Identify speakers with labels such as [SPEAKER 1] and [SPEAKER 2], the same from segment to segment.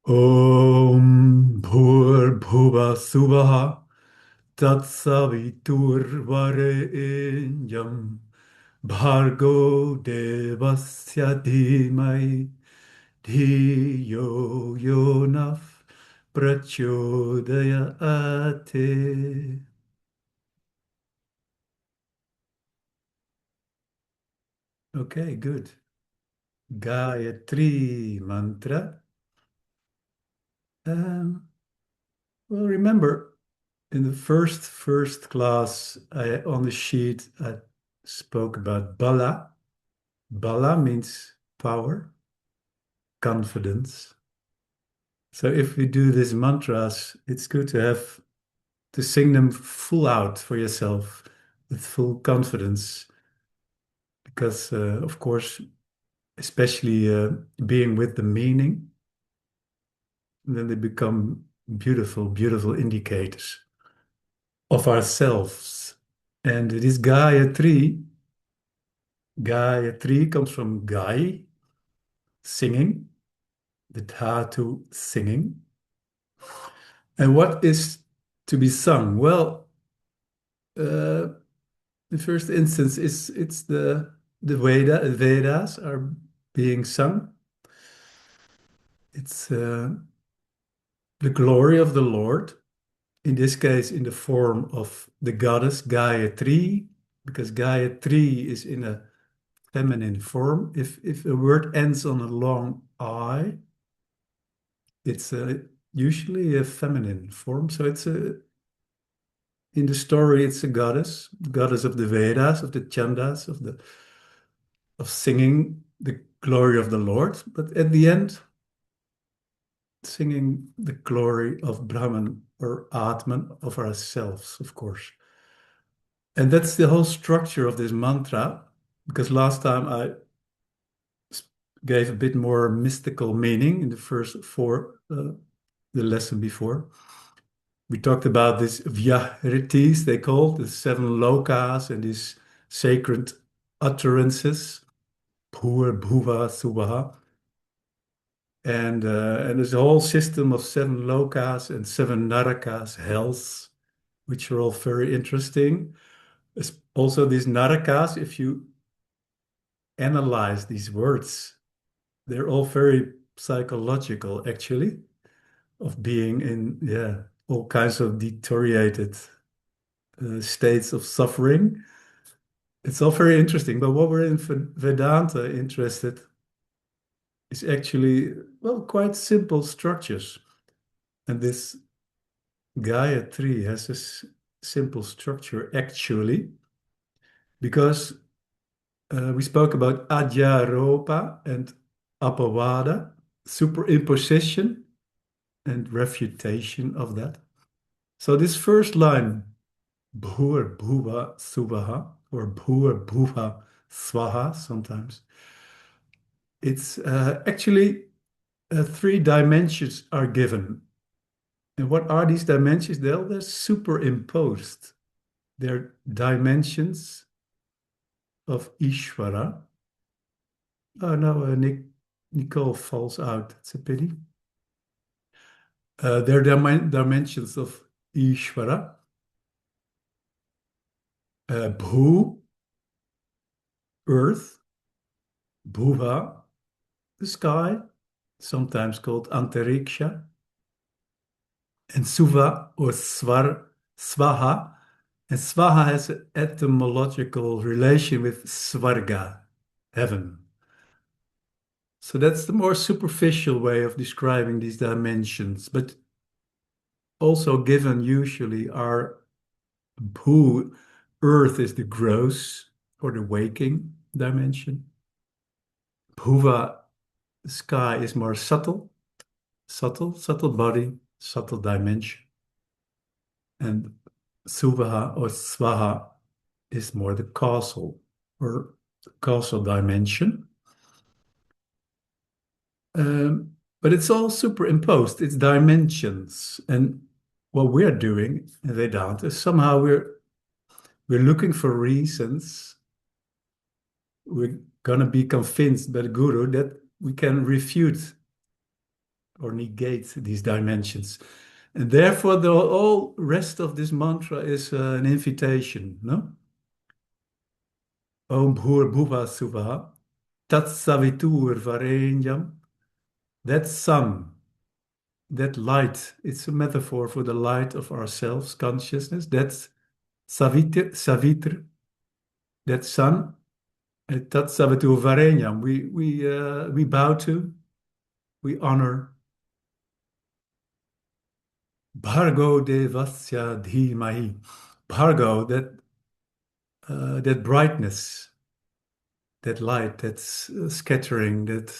[SPEAKER 1] Om Bhur Subaha Tatsaviturvarenyam Bhargo Devasya Dhimai Dhiyo Yonaf Prachodayate. Okay, good. Gayatri Mantra. Um, well, remember, in the first class, on the sheet, I spoke about Bala. Bala means power, confidence. So if we do these mantras, it's good to have to sing them full out for yourself with full confidence, because of course, especially being with the meaning, then they become beautiful, beautiful indicators of ourselves. And it is Gayatri. Gayatri comes from Gai, singing, the dhatu singing. And what is to be sung? Well, the first instance is it's the Vedas are being sung. It's the glory of the Lord, in this case in the form of the goddess Gayatri, because Gayatri is in a feminine form. If a word ends on a long I, it's usually a feminine form. So it's a in the story, it's a goddess of the Vedas, of the chandas, of singing the glory of the Lord. But at the end, singing the glory of Brahman or Atman, of ourselves, of course. And that's the whole structure of this mantra, because last time I gave a bit more mystical meaning in the first four, the lesson before. We talked about these vyahritis, they called the seven lokas, and these sacred utterances, bhur, bhuva, suvaha. And there's a whole system of seven lokas and seven narakas, hells, which are all very interesting. Also, these narakas, if you analyze these words, they're all very psychological, actually, of being in, yeah, all kinds of deteriorated states of suffering. It's all very interesting, but what we're in Vedanta interested is actually, well, quite simple structures. And this Gayatri has this simple structure actually, because we spoke about adhyaropa and apavada, superimposition and refutation of that. So this first line, bhur bhuva suvaha, or bhur bhuva swaha sometimes, it's actually three dimensions are given. And what are these dimensions? They're superimposed. They're dimensions of Ishvara. Oh no, Nicole falls out. It's a pity. They're dimensions of Ishvara. Bhu, earth. Bhuva, the sky, sometimes called Antariksha. And Suva or Swaha. And Swaha has an etymological relation with Svarga, heaven. So that's the more superficial way of describing these dimensions, but also given usually are Bhu, earth is the gross or the waking dimension. Bhuva, sky is more subtle body, subtle dimension. And Suvaha or Swaha is more the causal dimension. But it's all superimposed, it's dimensions. And what we're doing in Vedanta is somehow we're looking for reasons. We're gonna be convinced by the guru that we can refute or negate these dimensions. And therefore, the whole rest of this mantra is an invitation, no? Om Bhur Bhuva Suvah Tat Savitur Varenyam. That sun, that light, it's a metaphor for the light of ourselves, consciousness. That's Savitr, that sun. Tat Savitur Varenyam. We bow to, we honor Bhargo Devasya Dhimahi. Bhargo, that brightness, that light, that's scattering, that,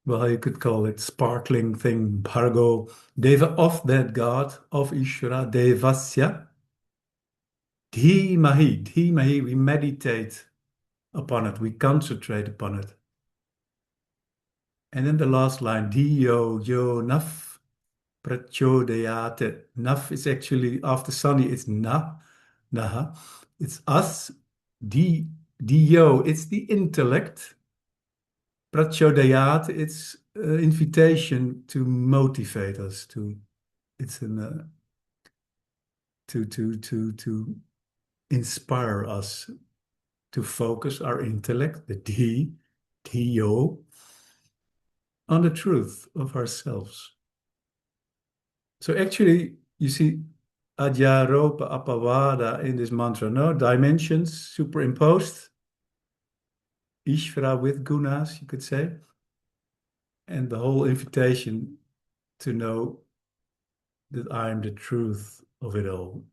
[SPEAKER 1] well, you could call it sparkling thing, Bhargo, Deva, of that God, of Ishvara, Devasya, Dhimahi, Dhimahi, we meditate upon it, we concentrate upon it. And then the last line, Dhiyo yo naf prachodayate. Naf is actually, after Sunny, it's na, naha. It's us, Dhiyo, it's the intellect. Prachodayat, it's invitation to motivate us, to it's an to inspire us to focus our intellect, the Dhiyo, on the truth of ourselves. So actually, you see Adhyaropa Apavada in this mantra, no? Dimensions superimposed, Ishvara with gunas, you could say, and the whole invitation to know that I am the truth of it all.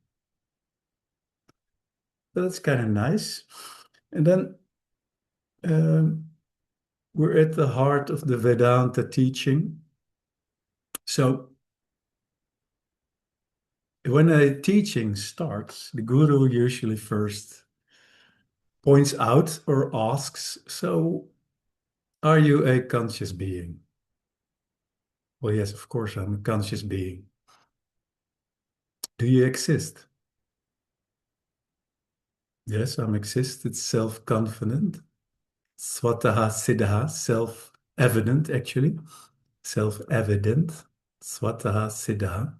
[SPEAKER 1] So that's kind of nice. And then we're at the heart of the Vedanta teaching. So when a teaching starts, the guru usually first points out or asks, so are you a conscious being? Well, yes, of course, I'm a conscious being. Do you exist? Yes, I exist. It's self-confident. Swataha siddha, self-evident, actually. Self-evident. Swataha siddha.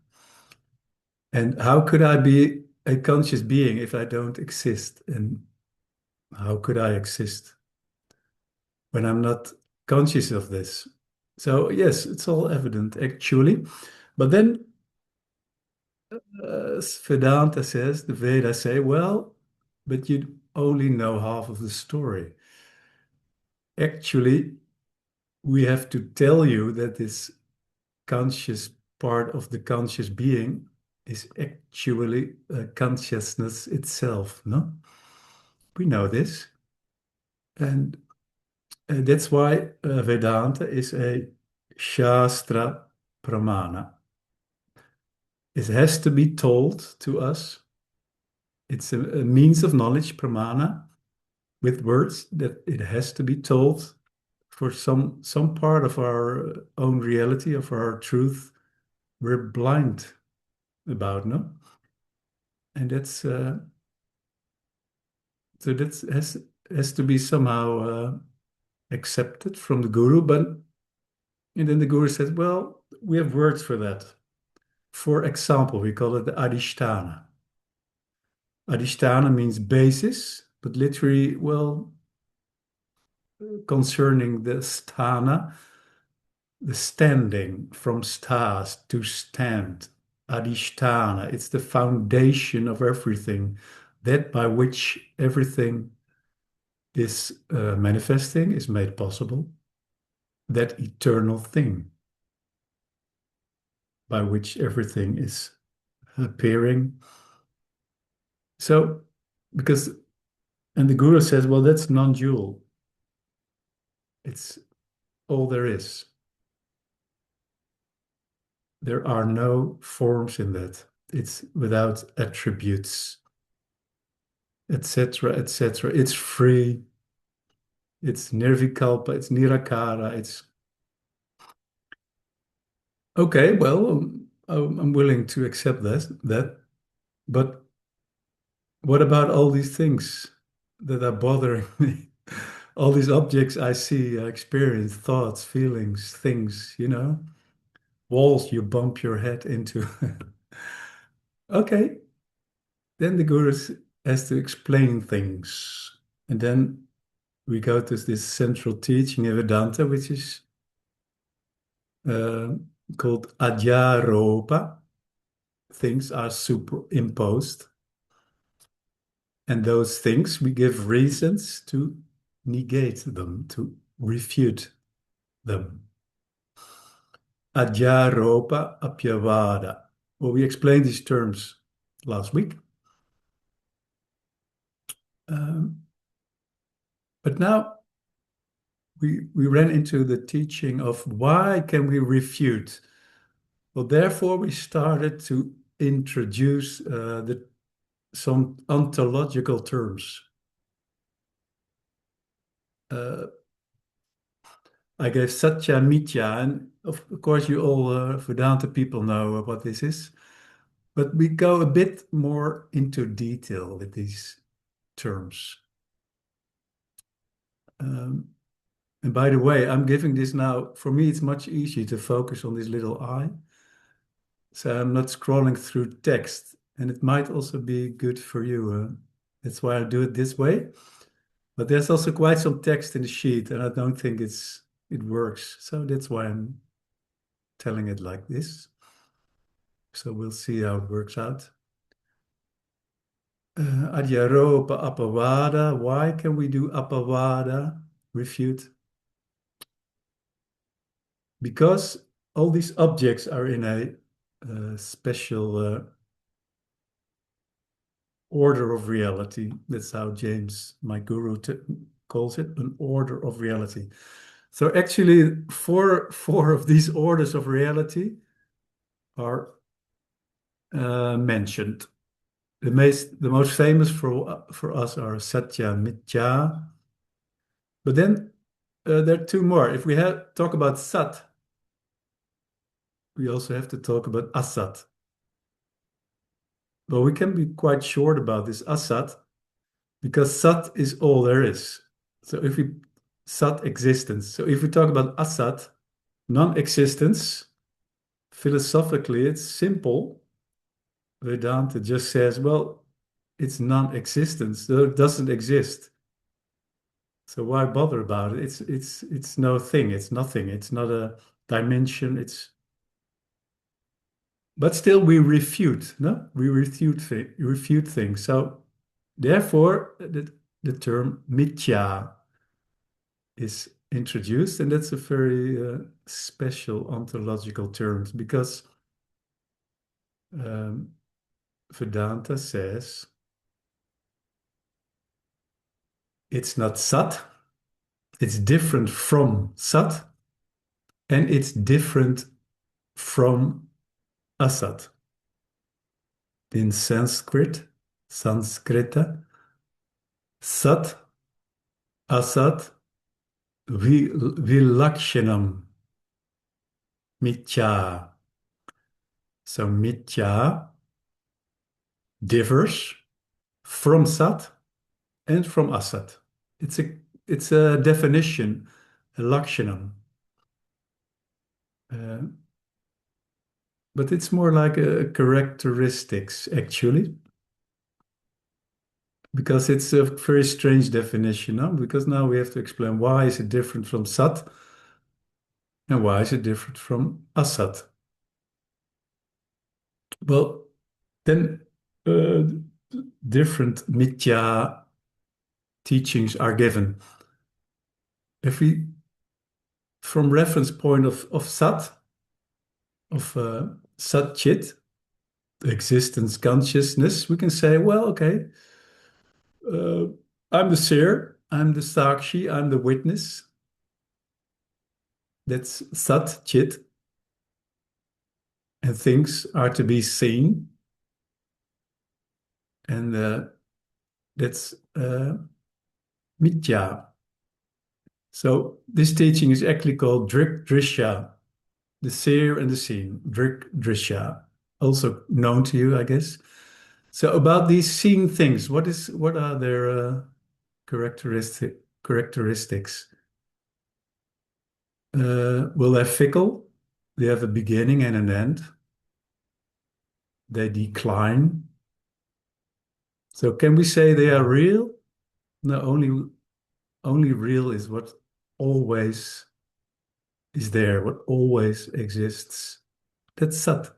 [SPEAKER 1] And how could I be a conscious being if I don't exist? And how could I exist when I'm not conscious of this? So, yes, it's all evident, actually. But then Vedanta says, the Vedas say, well, but you only know half of the story. Actually, we have to tell you that this conscious part of the conscious being is actually consciousness itself, no? We know this. And that's why Vedanta is a Shastra Pramana. It has to be told to us. It's a means of knowledge, Pramana, with words that it has to be told for some part of our own reality, of our truth, we're blind about, no? And that's so that has to be somehow accepted from the guru. But and then the guru says, well, we have words for that. For example, we call it the adhisthana. Adhisthana means basis, but literally, well, concerning the sthana, the standing from stas to stand, adhisthana, it's the foundation of everything, that by which everything is manifesting, is made possible, that eternal thing by which everything is appearing. So, because, and the guru says, well, that's non-dual. It's all there is. There are no forms in that. It's without attributes, etc., etc. It's free. It's nirvikalpa. It's nirakara. It's okay. Well, I'm willing to accept that. But what about all these things that are bothering me? All these objects I see, I experience, thoughts, feelings, things, you know? walls you bump your head into. Okay, then the guru has to explain things. And then we go to this central teaching in Vedanta, which is uh, called adhyaropa. Things are superimposed. And those things, we give reasons to negate them, to refute them. Adhyaropa apyavada. Well, we explained these terms last week. Um, but now we ran into the teaching of why can we refute? Well, therefore, we started to introduce some ontological terms. Uh, I gave Satya Mithya, and of course, you all Vedanta people know what this is, but we go a bit more into detail with these terms. Um, and by the way, I'm giving this now, for me, it's much easier to focus on this little eye. So I'm not scrolling through text, and it might also be good for you. That's why I do it this way. But there's also quite some text in the sheet, and I don't think it works. So that's why I'm telling it like this. So we'll see how it works out. Adhyaropa apavada. Why can we do apavada? Refute. Because all these objects are in a special order of reality. That's how James, my guru, calls it, an order of reality. So actually, four of these orders of reality are mentioned. The most famous for us are Satya, Mithya. But then there are two more. If we talk about Sat, we also have to talk about Asat. Well, we can be quite short about this Asat because Sat is all there is. So if we Sat existence. So if we talk about Asat, non-existence, philosophically, it's simple. Vedanta just says, well, it's non-existence. So it doesn't exist. So why bother about it? It's no thing. It's nothing. It's not a dimension. But still we refute. No, we refute things. So therefore, the term mithya is introduced, and that's a very special ontological term because um, Vedanta says it's not sat, it's different from sat, and it's different from asat. In Sanskrita, sat, asat, vilakshanam, mithya. So mithya differs from sat and from asat. It's a definition, a lakshanam. Uh, but it's more like a characteristics, actually, because it's a very strange definition, no? Because now we have to explain why is it different from sat and why is it different from asat. Well, then uh, different mithya teachings are given. If we, from reference point of sat, of sat chit, existence consciousness, we can say, well, okay, uh, I'm the seer, I'm the sakshi, I'm the witness. That's sat chit, and things are to be seen, and that's mithya. So this teaching is actually called drik drishya, the seer and the seen, drik drishya, also known to you, I guess. So about these seeing things, what are their characteristics? Well, they're fickle, they have a beginning and an end. They decline. So can we say they are real? No, only real is what always is there, what always exists. That's Sat.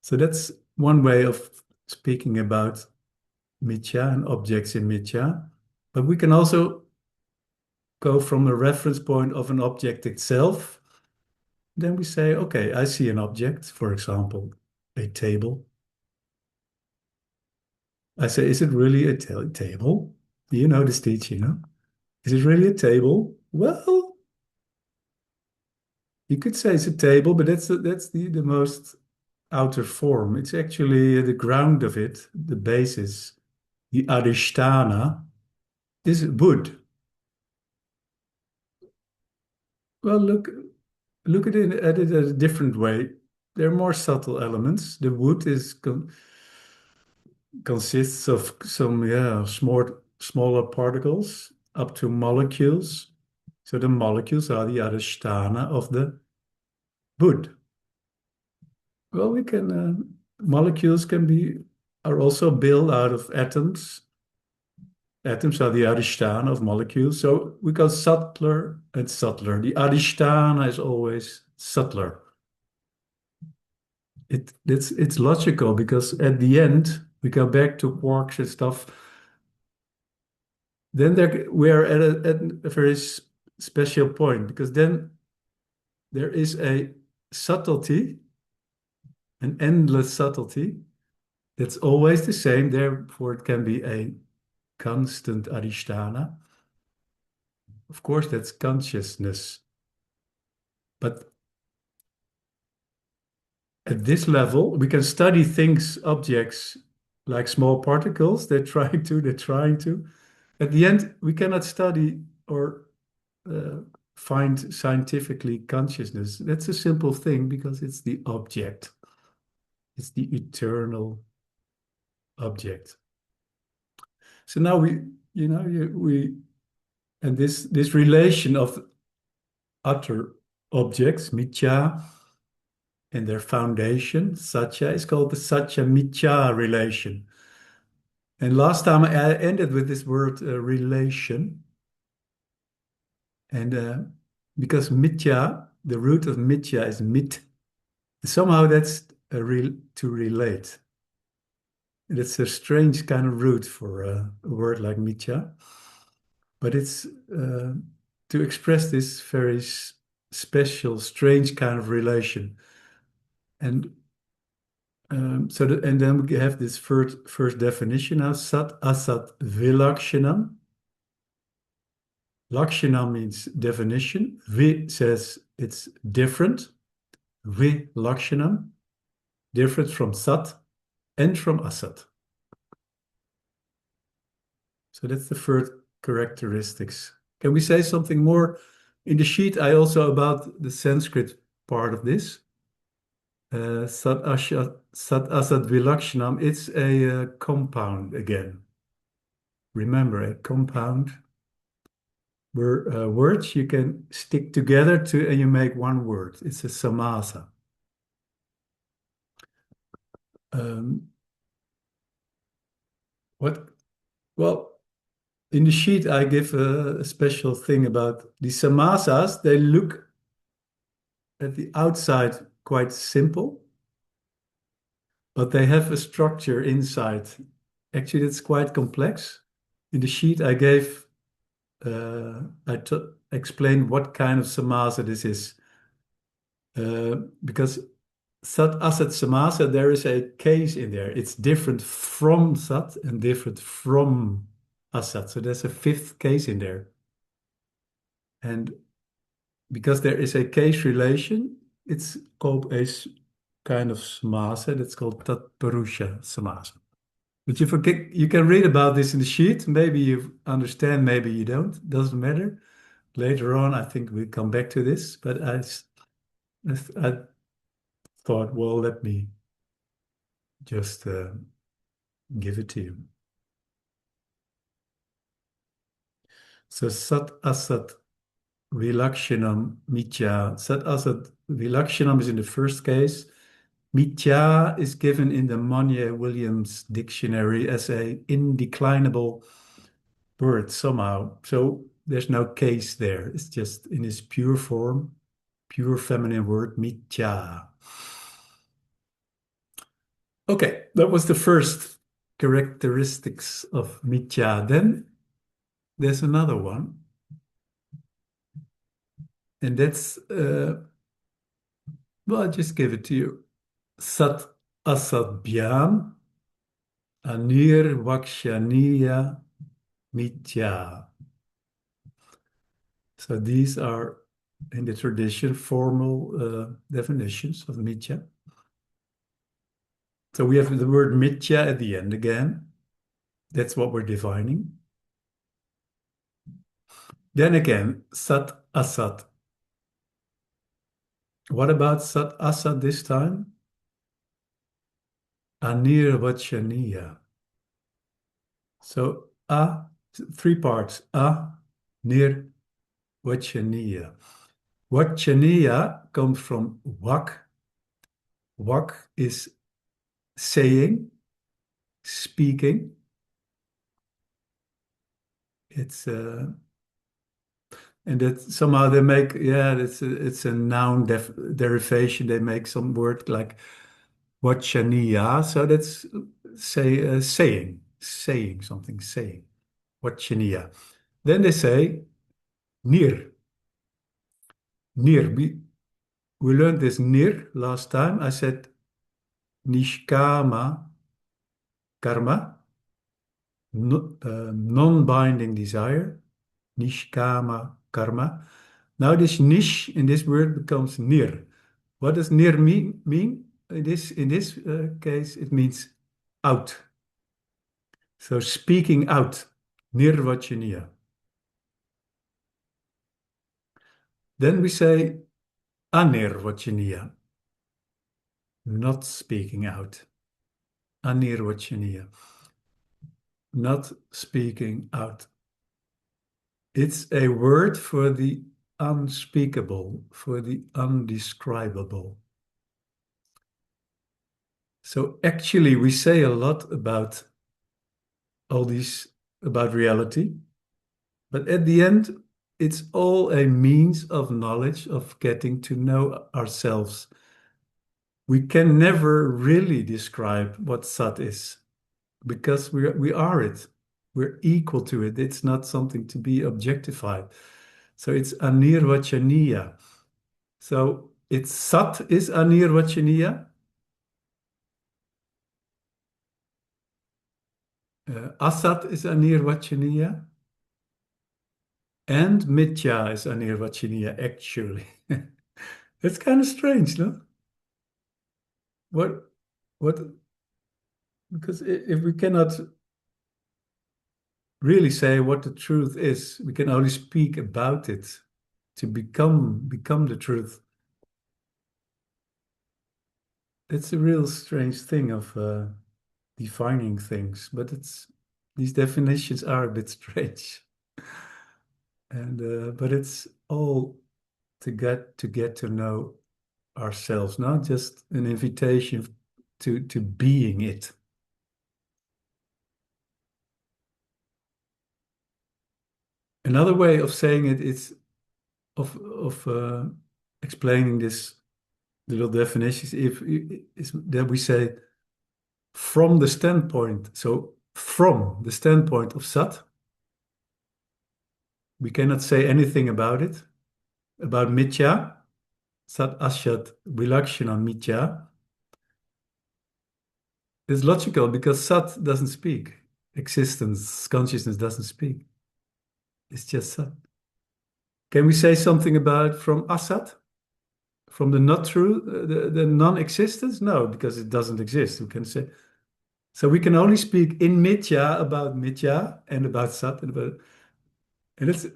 [SPEAKER 1] So that's one way of speaking about Mithya and objects in Mithya. But we can also go from a reference point of an object itself. Then we say, okay, I see an object, for example, a table. I say, is it really a table? You know this teaching, no? Is it really a table? Well, you could say it's a table, but that's the most outer form. It's actually the ground of it, the basis, the adhisthana is wood. Well, look at it a different way. There are more subtle elements. The wood consists of some smaller particles up to molecules. So the molecules are the adhisthana of the wood. Well, we can molecules are also built out of atoms. Atoms are the adhisthana of molecules. So we go subtler and subtler. The adhisthana is always subtler. It's logical because at the end we go back to quarks and stuff. Then we're at a very special point because then there is a subtlety, an endless subtlety that's always the same. Therefore, it can be a constant adhisthana. Of course, that's consciousness. But at this level, we can study things, objects like small particles. They're trying to. At the end, we cannot study or uh, find scientifically consciousness. That's a simple thing because it's the object. It's the eternal object. So now and this relation of utter objects, mithya, and their foundation, satya, is called the satya-mithya relation. And last time I ended with this word relation, and because mithya, the root of mithya is mit, somehow that's to relate. And it's a strange kind of root for a word like mithya, but it's to express this very special, strange kind of relation. And and then we have this first definition now, sat asat vilakshanam. Lakshana means definition. Vi says it's different. Vi lakshanam, different from sat and from asat. So that's the first characteristics. Can we say something more in the sheet? I also about the Sanskrit part of this. Sat asat vilakshanam, it's a compound again. Remember, a compound where words you can stick together and you make one word. It's a samasa. Um, what? Well, in the sheet I give a special thing about the samasas. They look at the outside quite simple, but they have a structure inside. Actually, it's quite complex. In the sheet I gave, I explained what kind of samasa this is. Because Sat Asat Samasa, there is a case in there. It's different from Sat and different from Asat. So there's a fifth case in there. And because there is a case relation, it's called a kind of Samasa that's called Tatparusha Samasa. But you can read about this in the sheet. Maybe you understand, maybe you don't. Doesn't matter. Later on, I think we'll come back to this. But I thought, well, let me just give it to you. So Sat Asat Vilakshanam Mithya. Sat Asat Vilakshanam is in the first case. Mithya is given in the Monnier-Williams dictionary as a indeclinable word somehow. So there's no case there. It's just in its pure form, pure feminine word, Mithya. Okay, that was the first characteristics of Mithya. Then there's another one, and that's, well, I'll just give it to you. Sat Asabhyam Anirvakshaniya Mithya. So these are, in the tradition, formal definitions of Mithya. So we have the word Mithya at the end again. That's what we're defining. Then again, Sat Asat. What about Sat Asat this time? Anirvachaniya. So three parts. Nir, Vachaniya. Vachaniya comes from Vak. Vak is saying, speaking. It's and that somehow they make, yeah, it's a noun derivation. They make some word like Vachaniya. So that's saying something, saying. Vachaniya. Then they say Nir. Nir. We learned this Nir last time. I said Nishkama karma, non-binding desire, Nishkama karma. Now this nish in this word becomes nir. What does nir mean? In this case, it means out. So speaking out, nirvachaniya. Then we say anirvachaniya, not speaking out. Anirvachaniya, not speaking out. It's a word for the unspeakable, for the undescribable. So actually, we say a lot about all these, about reality, but at the end, it's all a means of knowledge, of getting to know ourselves. We can never really describe what Sat is because we are it. We're equal to it. It's not something to be objectified. So it's anirvachaniya. So it's Sat is anirvachaniya. Asat is anirvachaniya. And Mithya is anirvachaniya, actually. It's kind of strange, no? What, what, because if we cannot really say what the truth is, we can only speak about it to become the truth. It's a real strange thing of defining things, but these definitions are a bit strange. And but it's all to get to know ourselves, not just an invitation to being it. Another way of saying it is of explaining this little definitions if is that we say from the standpoint. So from the standpoint of Sat, we cannot say anything about it, about Mithya, Sat Ashat Vilakshana Mithya. It's logical because Sat doesn't speak. Existence, consciousness doesn't speak. It's just Sat. Can we say something about from Asat? From the not true, the non-existence? No, because it doesn't exist. We can say, so we can only speak in Mithya about Mithya and about Sat and it's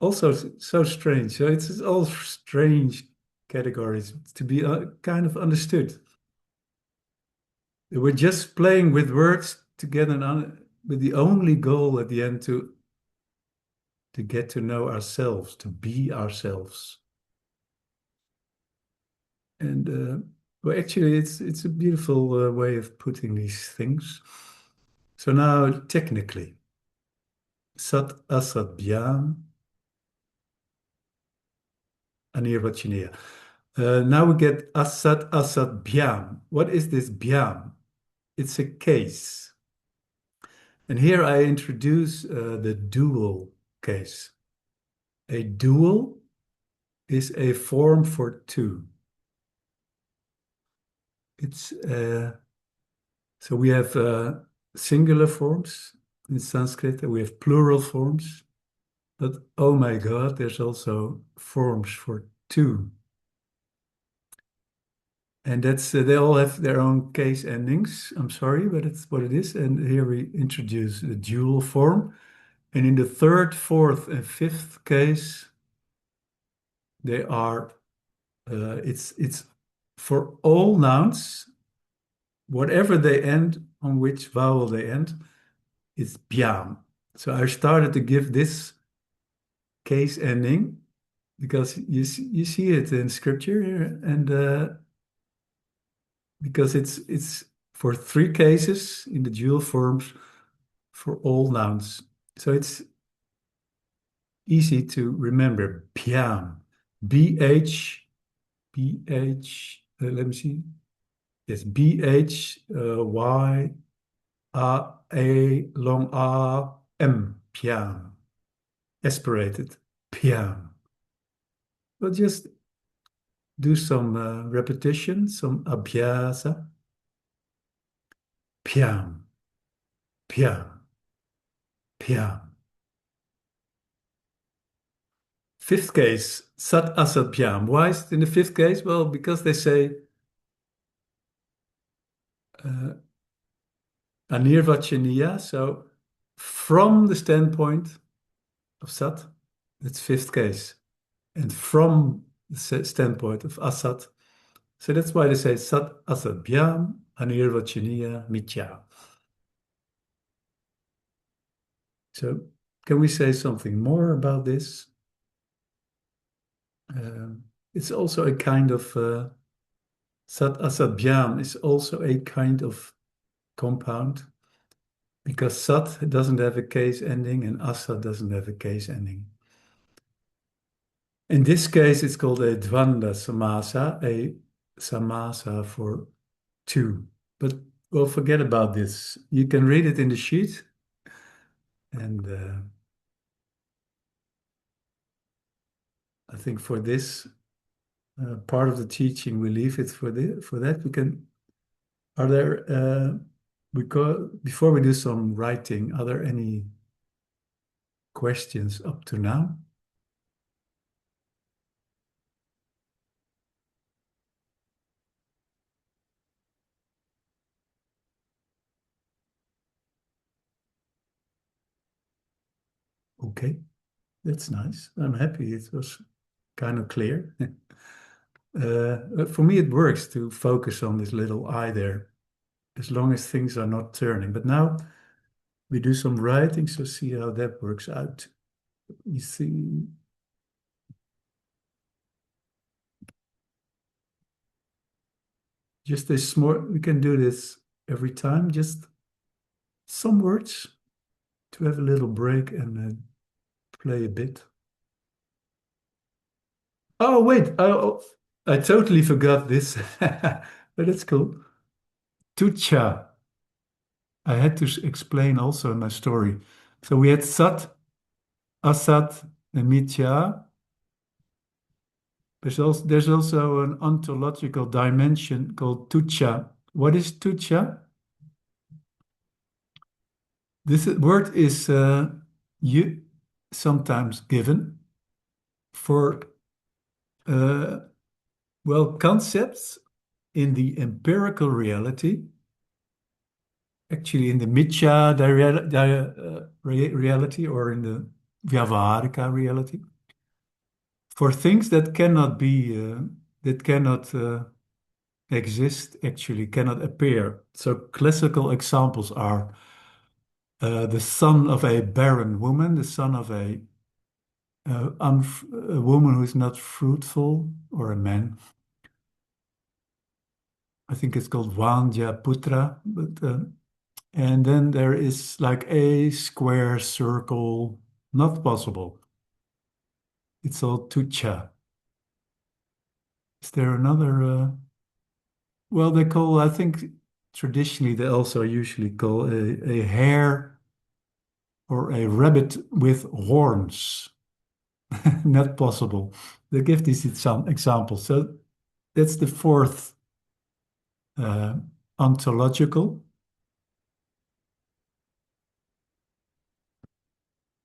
[SPEAKER 1] also so strange. So it's all strange categories to be kind of understood. We're just playing with words to get with the only goal at the end to get to know ourselves, to be ourselves. And well, actually, it's a beautiful way of putting these things. So now, technically, Sat Asat Bhyam Anirvachanaya. Now we get Asat Asat Bhyam. What is this Bhyam? It's a case. And here I introduce the dual case. A dual is a form for two. It's so we have singular forms in Sanskrit, and we have plural forms. But oh my God, there's also forms for two. And that's they all have their own case endings. I'm sorry, but it's what it is. And here we introduce the dual form. And in the third, fourth, and fifth case, they are it's for all nouns, whatever they end, on which vowel they end, it's bhyam. So I started to give this case ending because you see it in scripture here, and because it's for three cases in the dual forms for all nouns. So it's easy to remember. Bhyam. B-H, B-H, let me see. Yes, B-H, Y-A, long A, M, Bhyam. Aspirated, Bhyam. We'll just do some repetition, some abhyasa. Bhyam, Bhyam, Bhyam. Fifth case, Sat Asat Bhyam. Why is it in the fifth case? Well, because they say uh, Anirvachaniya. So from the standpoint of Sat, that's fifth case. And from the standpoint of Asat, so that's why they say Sat Asat Bhyam Anirvachaniya Mithya. So can we say something more about this? It's also a kind of Sat Asat Bhyam is also a kind of compound because Sat doesn't have a case ending and Asat doesn't have a case ending. In this case, it's called a Dvanda Samasa, a Samasa for two. But we'll forget about this. You can read it in the sheet, and I think for this part of the teaching, we leave it for that. We can. Are there before we do some writing? Are there any questions up to now? Okay, that's nice. I'm happy. It was kind of clear. For me, it works to focus on this little eye there, as long as things are not turning. But now we do some writing, so see how that works out. You see, just a small, we can do this every time, just some words to have a little break and play a bit. Oh, wait, I totally forgot this, but it's cool. Tucha. I had to explain also in my story. So we had Sat, Asat, and Mithya. There's also an ontological dimension called Tucha. What is Tucha? This word is you sometimes given for uh, well concepts in the empirical reality, actually in the mithya reality or in the vyavaharika reality, for things that cannot be that cannot exist, actually cannot appear. So classical examples are the son of a barren woman, the son of a a woman who is not fruitful, or a man. I think it's called Vanja Putra, but and then there is like a square circle, not possible. It's all tucha. Is there another? Well, they call, I think traditionally they also usually call a hare or a rabbit with horns. Not possible. They give these some examples. So that's the fourth uh, ontological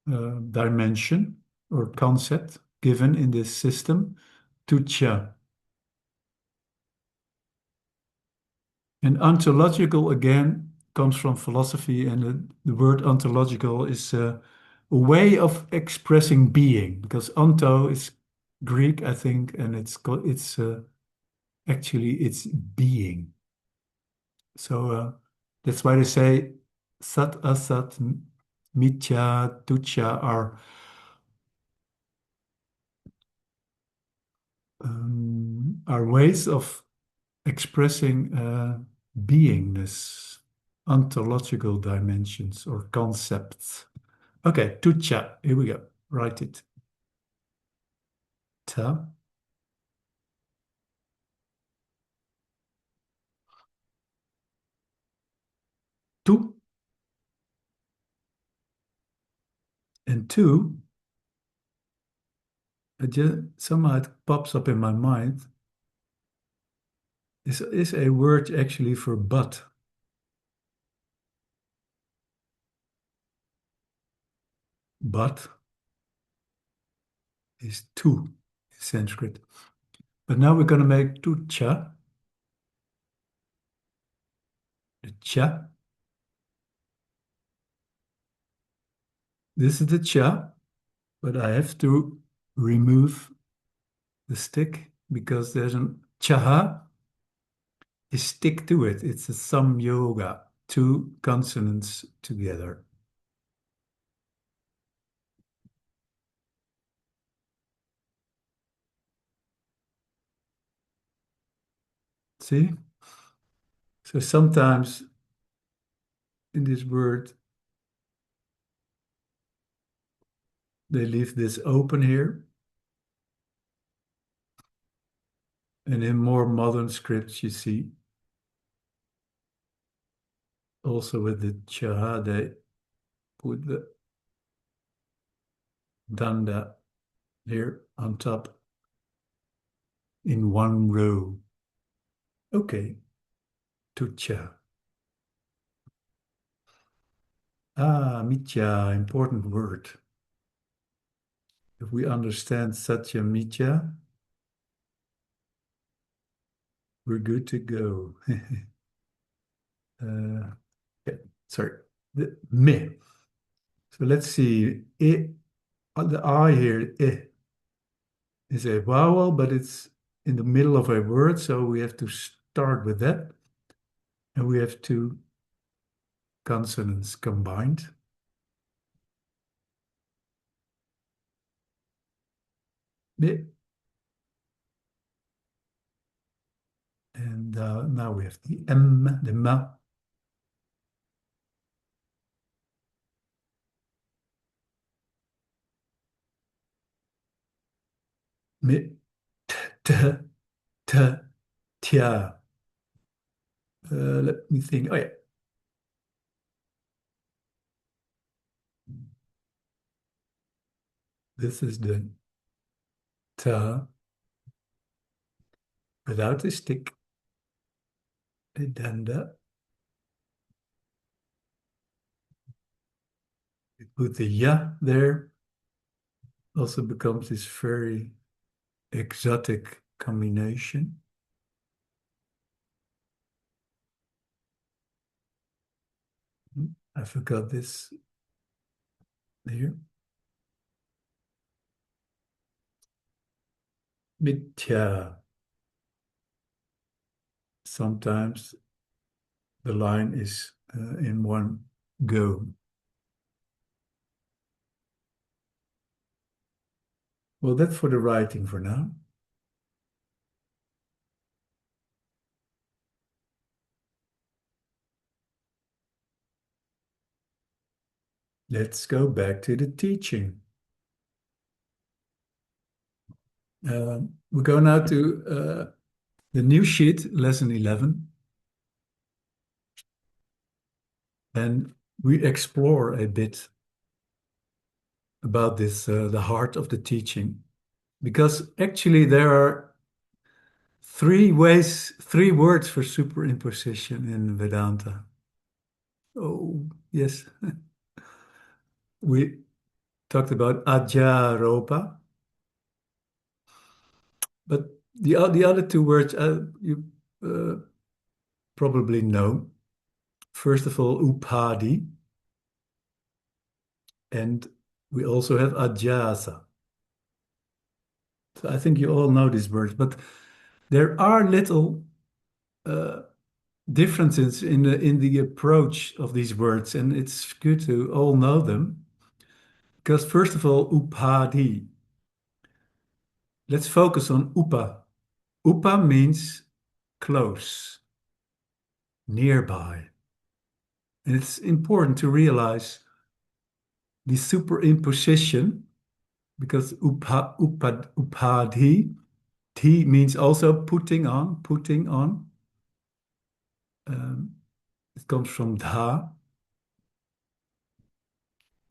[SPEAKER 1] dimension or concept given in this system, tucha. And ontological again comes from philosophy, and the word ontological is a way of expressing being, because onto is Greek, I think, and it's actually it's being. So that's why they say sat, asat, mithya, tucha are ways of expressing beingness, ontological dimensions or concepts. Okay, tucha, here we go. Write it. Ta, tu, and two. Somehow it pops up in my mind. Is a word actually for but. But is tu in Sanskrit. But now we're going to make tucha, the cha. This is the cha, but I have to remove the stick because there's an chaha. You stick to it. It's a some yoga, two consonants together. See? So sometimes in this word, they leave this open here. And in more modern scripts, you see also with the chaha, they put the danda here on top in one row. Okay, tucha. Ah, mithya, important word. If we understand satya mithya, we're good to go. Okay, sorry. The me. So let's see. The I here, is a vowel, but it's in the middle of a word, so we have to start with that. And we have two consonants combined. Me. And now we have the M, the ma. Me, t, t, tia. Let me think. Oh, yeah. This is the ta without a stick. Vedanta. We put the ya there. Also becomes this very exotic combination. I forgot this here. Mithya. Sometimes the line is in one go. Well, that's for the writing for now. Let's go back to the teaching. We go now to the new sheet, lesson 11, and we explore a bit about this, the heart of the teaching, because actually there are three ways, three words for superimposition in Vedanta. Oh, yes. We talked about ajaropa, but the other two words you uh, probably know. First of all, upadhi, and we also have adhyasa. So I think you all know these words, but there are little uh, differences in the approach of these words, and it's good to all know them. Because first of all, upadhi. Let's focus on upa. Upa means close, nearby. And it's important to realize the superimposition because upadhi, T means also putting on, putting on. Um, it comes from dha,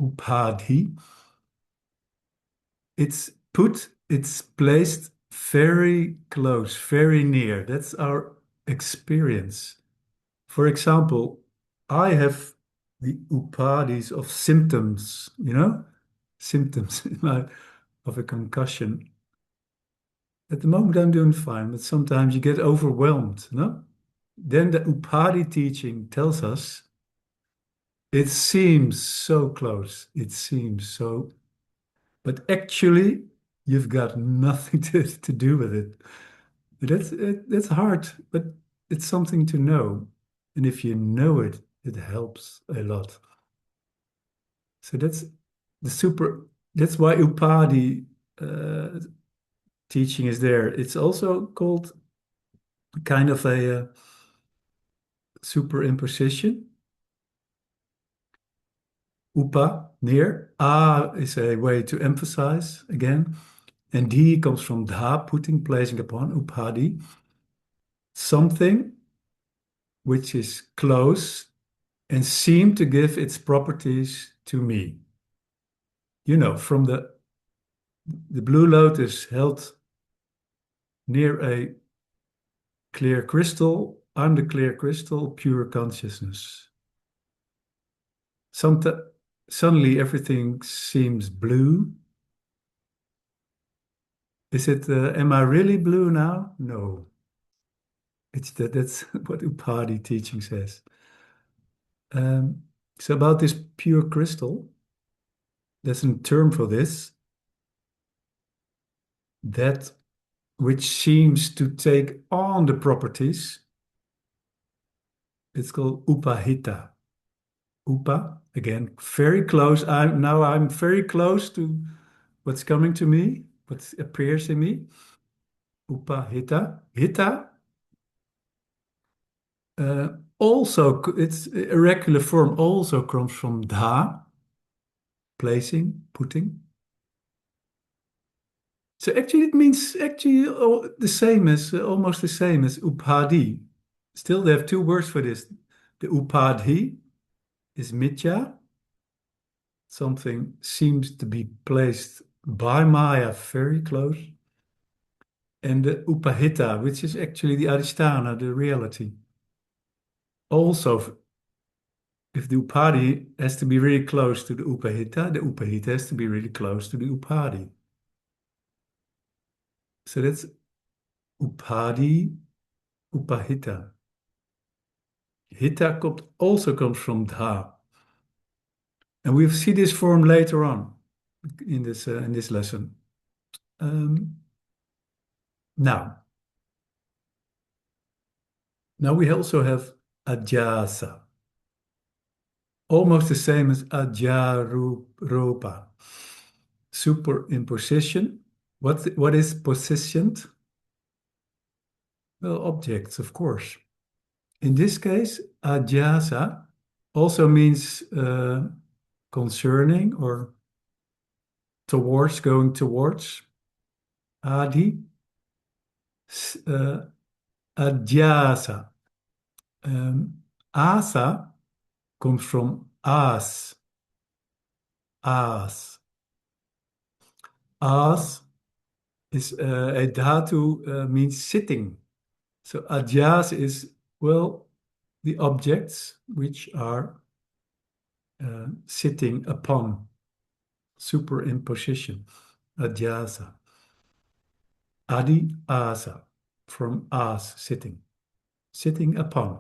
[SPEAKER 1] upadhi. It's put, it's placed very close, very near. That's our experience. For example, I have the upadhis of symptoms, symptoms of a concussion. At the moment, I'm doing fine, but sometimes you get overwhelmed, no? Then the upadhi teaching tells us it seems so close, it seems so, but actually, you've got nothing to do with it. That's hard, but it's something to know. And if you know it, it helps a lot. So the super, that's why Upadhi teaching is there. It's also called kind of a superimposition. Upa, near. A is a way to emphasize again. And D comes from dha, putting, placing upon, Upadhi. Something which is close and seem to give its properties to me. From the blue lotus held near a clear crystal. I'm the clear crystal, pure consciousness. Sometimes suddenly everything seems blue. Is it? Am I really blue now? No. That's what Upadhi teaching says. Um, so about this pure crystal, there's a term for this. That which seems to take on the properties. It's called upahita. Upa, again, very close. I'm very close to what's coming to me, what appears in me. Upahita. Hita, also, its irregular form also comes from dha, placing, putting. So actually, it means actually the same as almost the same as upadhi. Still, they have two words for this. The upadhi is mitya. Something seems to be placed by Maya very close. And the upahita, which is actually the adhisthana, the reality. Also, if the upadhi has to be really close to the upahita has to be really close to the upadhi. So that's upadhi, upahita. Hita also comes from dha. And we'll see this form later on in this lesson. Um, now, now we also have adhyasa, almost the same as adhyaropa, superimposition. What is positioned? Well, objects, of course. In this case, adhyasa also means concerning or towards, going towards. Adi, uh, adhyasa. Asa comes from as, as. As is a dhatu means sitting. So adhyas is, well, the objects which are sitting upon, superimposition, adhyasa. Adi asa, from as, sitting, sitting upon.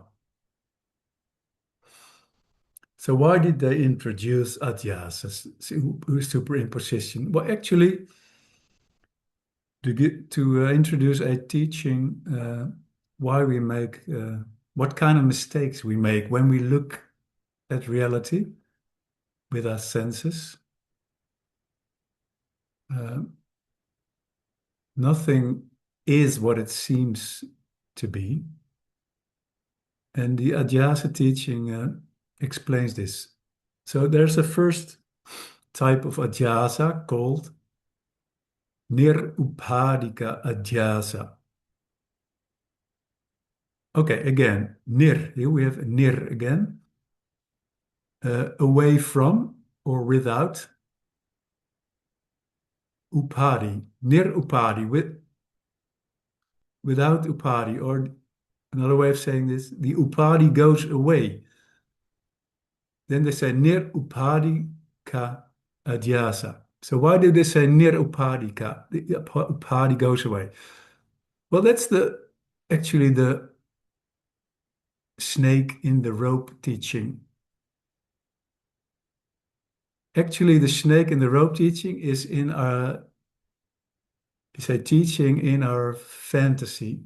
[SPEAKER 1] So why did they introduce adhyasa, superimposition? Well, actually, to introduce a teaching why we make what kind of mistakes we make when we look at reality with our senses. Uh, Nothing is what it seems to be. And the Adhyasa teaching explains this. So there's a first type of Adhyasa called Nirupadika Adhyasa. Okay, again, Nir. Here we have Nir again. Away from or without. Upadi. Nirupadi, without upadi. Or another way of saying this, the upadi goes away. Then they say nir upadi ka adhyasa. So why do they say nir upadi ka? The upadi goes away. Well, that's actually the snake in the rope teaching. Actually, the snake in the rope teaching is a teaching in our fantasy.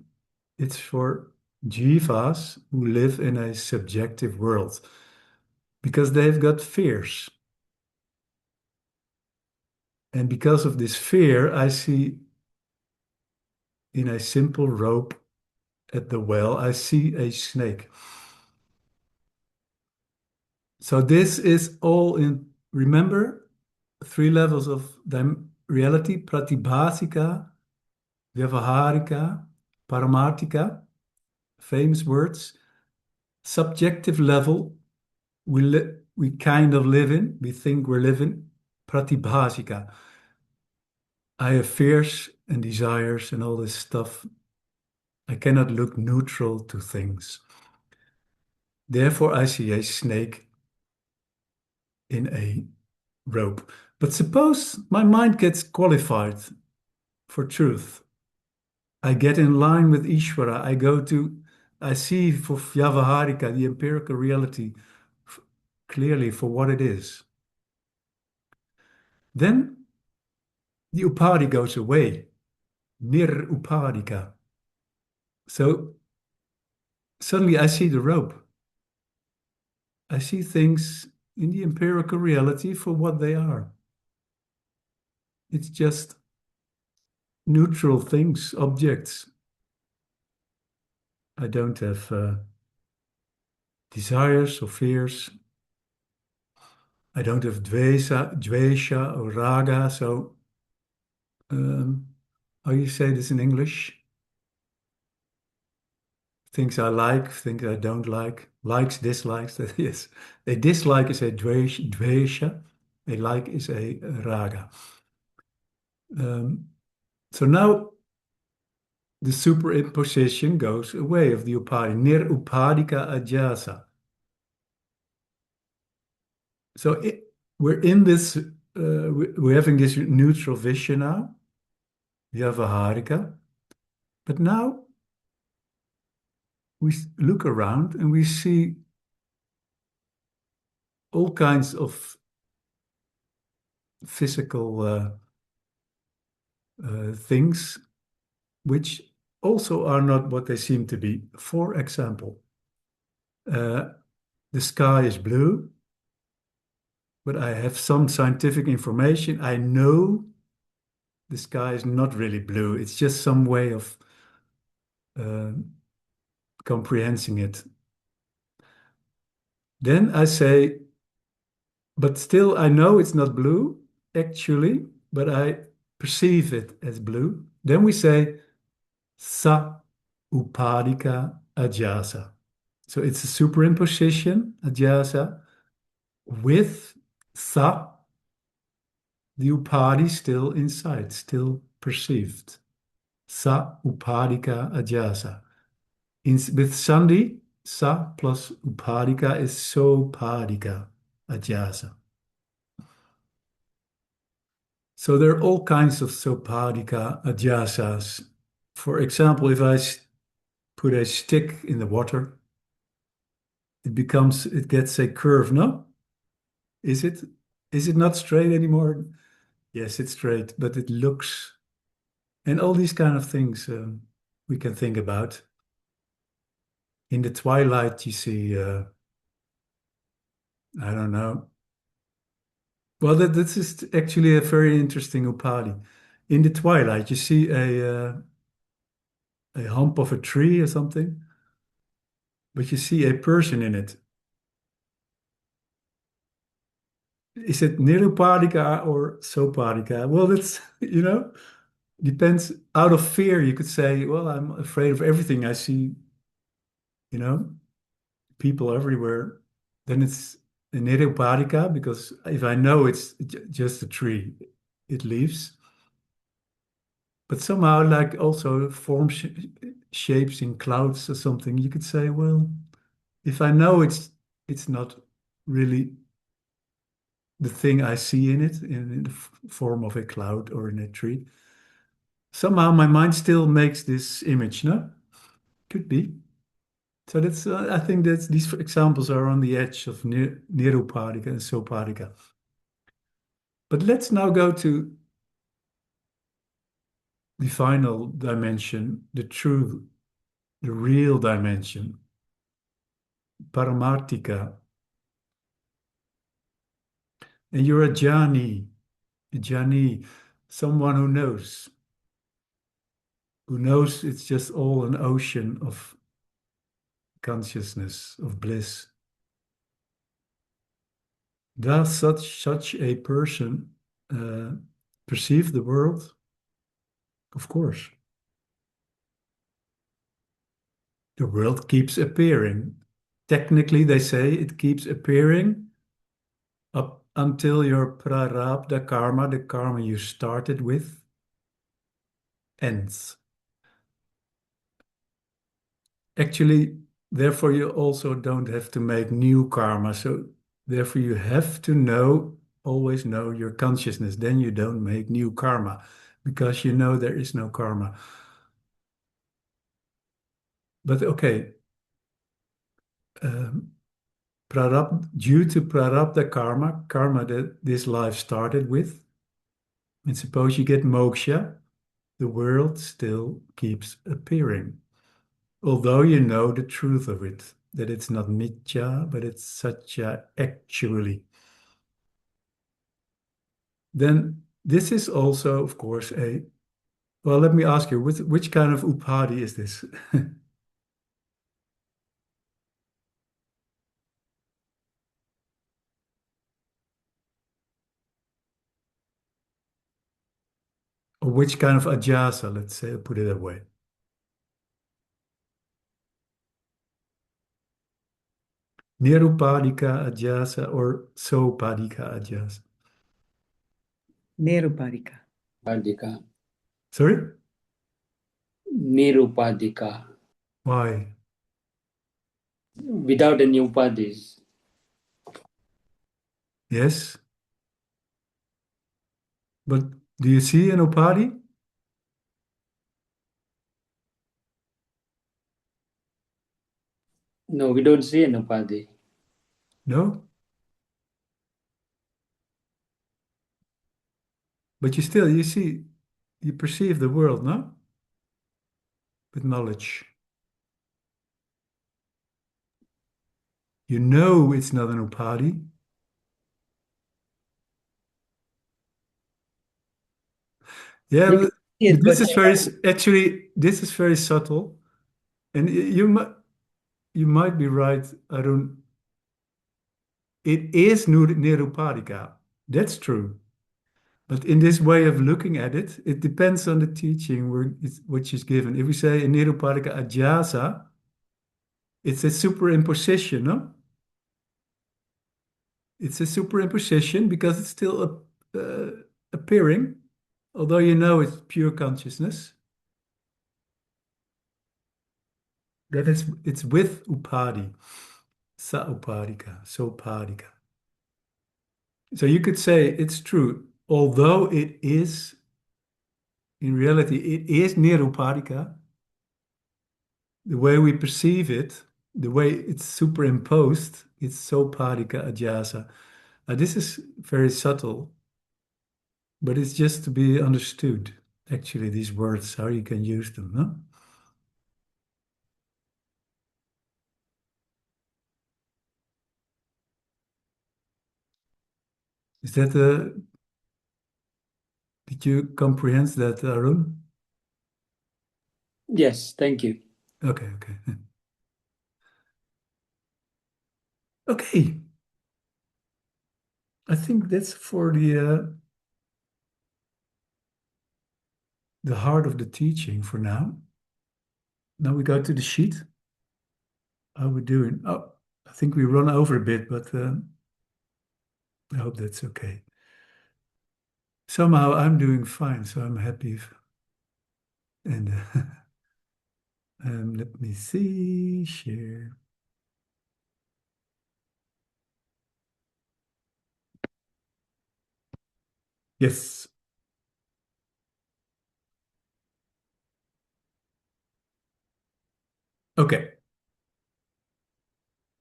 [SPEAKER 1] It's for jivas who live in a subjective world because they've got fears. And because of this fear, I see in a simple rope at the well, I see a snake. So this is all in, remember, three levels of reality: pratibhasika, vyavaharika, paramartika, famous words. Subjective level, we kind of live in, we think we're living. Pratibhasika. I have fears and desires and all this stuff. I cannot look neutral to things. Therefore, I see a snake in a rope. But suppose my mind gets qualified for truth. I get in line with Ishvara. I see for Vyavaharika, the empirical reality, clearly for what it is. Then the upadi goes away. Nir upadika. So suddenly I see the rope. I see things in the empirical reality for what they are. It's just neutral things, objects. I don't have desires or fears. I don't have dvesha or raga. So, how you say this in English? Things I like, things I don't like, likes, dislikes. Yes, a dislike is a dvesha, a like is a raga. So now the superimposition goes away of the upadi, nir upadika adhyasa. So we're in this, we're having this neutral vision now, vyavaharika, but now we look around and we see all kinds of physical things which also are not what they seem to be. For example, uh, the sky is blue, but I have some scientific information. I know the sky is not really blue. It's just some way of uh, comprehending it. Then I say, but still I know it's not blue, actually, but I perceive it as blue. Then we say, sa upadika ajasa. So it's a superimposition, ajasa, with sa, the upadi still inside, still perceived. Sa upadika ajasa. With sandhi, sa plus upadika is sopadika ajasa. So there are all kinds of sopadika ajasas. For example, if I put a stick in the water, it gets a curve, no? Is it? Is it not straight anymore? Yes, it's straight, but it looks, and all these kind of things we can think about. In the twilight, you see, I don't know. Well, this is actually a very interesting upadi. In the twilight, you see a hump of a tree or something, but you see a person in it. Is it nirupadika or sopadika? Well, that's, depends. Out of fear, you could say, well, I'm afraid of everything I see, you know, people everywhere. Then it's a nirupadika because if I know it's just a tree, it leaves. But somehow, like also form shapes in clouds or something, you could say, well, if I know it's not really the thing I see in it in the form of a cloud or in a tree, somehow my mind still makes this image, no? Could be. So that's I think that these examples are on the edge of Nirupadika and Sopadika. But let's now go to the final dimension, the true, the real dimension, Paramartika. And you're a jani, someone who knows it's just all an ocean of consciousness, of bliss. Does such a person perceive the world? Of course. The world keeps appearing. Technically, they say it keeps appearing up until your prarabdha karma, the karma you started with, ends. Actually, therefore, you also don't have to make new karma. So, therefore, you have to always know your consciousness. Then you don't make new karma because you know there is no karma. But okay, um, due to prarabdha karma, karma that this life started with, and suppose you get moksha, the world still keeps appearing. Although you know the truth of it, that it's not mithya, but it's satya actually. Then this is also, of course, well, let me ask you, which kind of upadhi is this? Or which kind of ajasa, let's say, put it that way. Nirupadika ajasa or sopadika ajasa.
[SPEAKER 2] Nirupadika.
[SPEAKER 3] Padika.
[SPEAKER 1] Sorry?
[SPEAKER 3] Nirupadika.
[SPEAKER 1] Why?
[SPEAKER 3] Without any upadis.
[SPEAKER 1] Yes. But do you see an upadhi?
[SPEAKER 3] No, we don't see an upadi.
[SPEAKER 1] No? But you perceive the world, no? With knowledge. You know it's not an upadhi. Yeah,
[SPEAKER 3] You can see
[SPEAKER 1] but
[SPEAKER 3] it,
[SPEAKER 1] this
[SPEAKER 3] but
[SPEAKER 1] is very actually this is very subtle, and you might be right, Arun. It is Nirupadika. That's true. But in this way of looking at it, it depends on the teaching which is given. If we say in Nirupadika Ajasa, it's a superimposition, no? It's a superimposition because it's still appearing, although you know it's pure consciousness. That is, it's with Upadi, Sa Upadika, Sopadika. So you could say it's true, although it is, in reality, it is Nirupadika, the way we perceive it, the way it's superimposed, it's Sopadika Ajasa. This is very subtle, but it's just to be understood, actually, these words, how you can use them, no? Is that did you comprehend that, Arun?
[SPEAKER 3] yes, thank you.
[SPEAKER 1] Okay, okay. Okay, I think that's for the heart of the teaching for now. Now we go to the sheet. How we doing? Oh, I think we run over a bit, but I hope that's okay. Somehow I'm doing fine, so I'm happy. And let me see, share. Yes. Okay.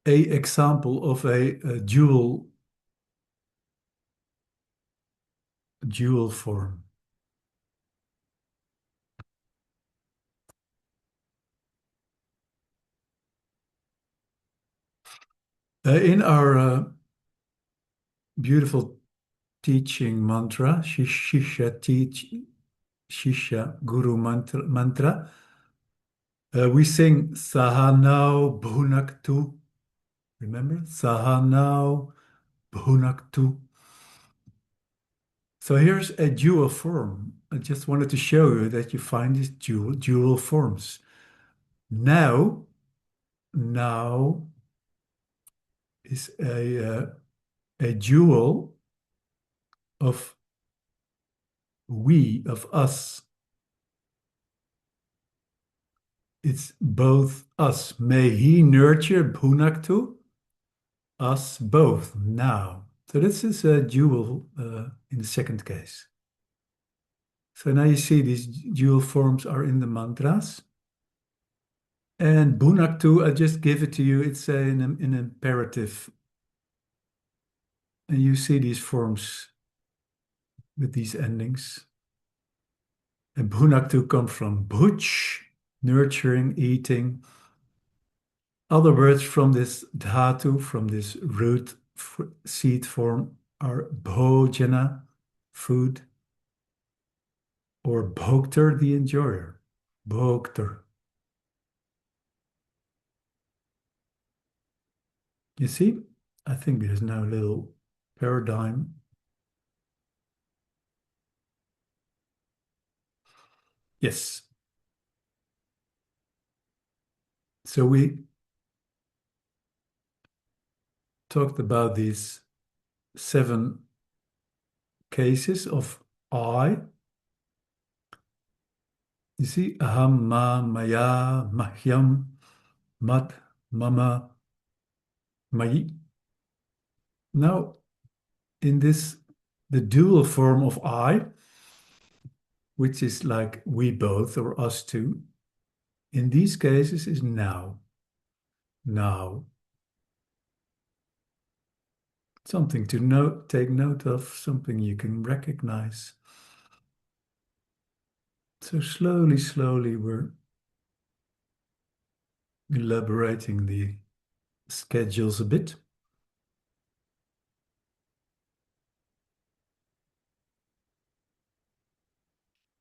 [SPEAKER 1] A example of a dual form. In our beautiful teaching mantra, Shisha Guru mantra, we sing Sahanao Bhunaktu. Remember? Sahanao Bhunaktu. So here's a dual form. I just wanted to show you that you find these dual forms. Now is a dual of we, of us. It's both us. May he nurture Bhunaktu, us both now. So this is a dual in the second case. So now you see these dual forms are in the mantras. And Bhunaktu, I just give it to you. It's an imperative. And you see these forms with these endings. And Bhunaktu comes from Bhuj, nurturing, eating. Other words from this dhatu, from this root seed form, are bhojana, food, or bhoktar, the enjoyer. Bhoktar. You see, I think there's now a little paradigm. Yes. So we talked about these 7 cases of I. You see, aham, ma, maya, mahyam, mat, mama, mayi. Now, in this, the dual form of I, which is like we both or us two, in these cases is now. Now. Something to note, take note of, something you can recognize. So slowly, slowly, we're elaborating the schedules a bit.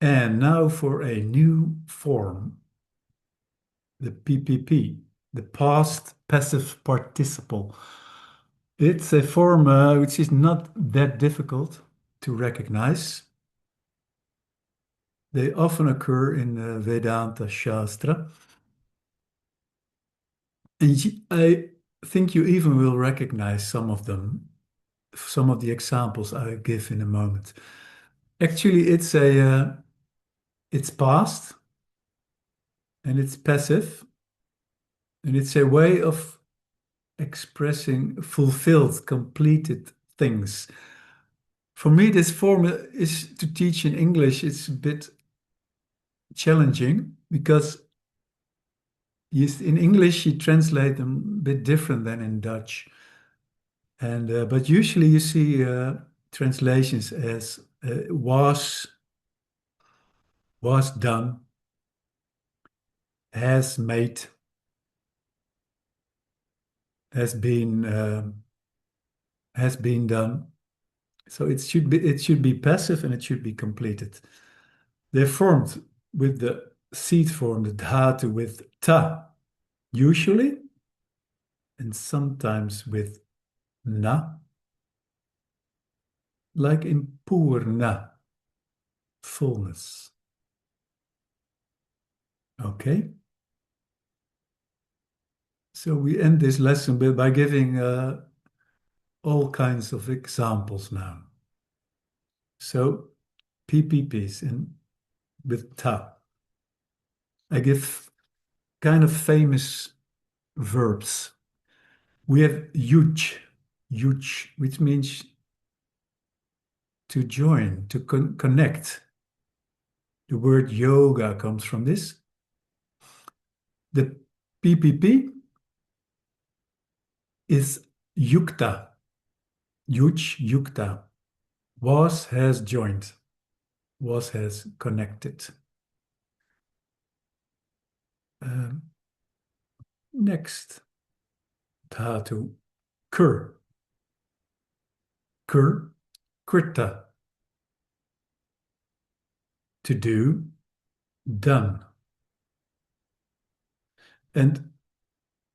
[SPEAKER 1] And now for a new form, the PPP, the past passive participle. It's a form which is not that difficult to recognize. They often occur in the Vedanta Shastra. And I think you even will recognize some of them, some of the examples I give in a moment. Actually, it's past and it's passive, and it's a way of expressing fulfilled, completed things. For me, this form is to teach in English. It's a bit challenging because in English you translate them a bit different than in Dutch, and but usually you see translations as was done, has made, has been has been done. So it should be passive and it should be completed. They're formed with the seed form, the dhatu with ta, usually, and sometimes with na, like in purna, fullness. Okay. So we end this lesson by giving all kinds of examples now. So PPPs and with ta. I give kind of famous verbs. We have huge, which means to join, to connect. The word yoga comes from this. The PPP is yukta, huge yukta. Was has joined, was has connected. Um, Next, dhatu, kur, kur, krita, to do, done. And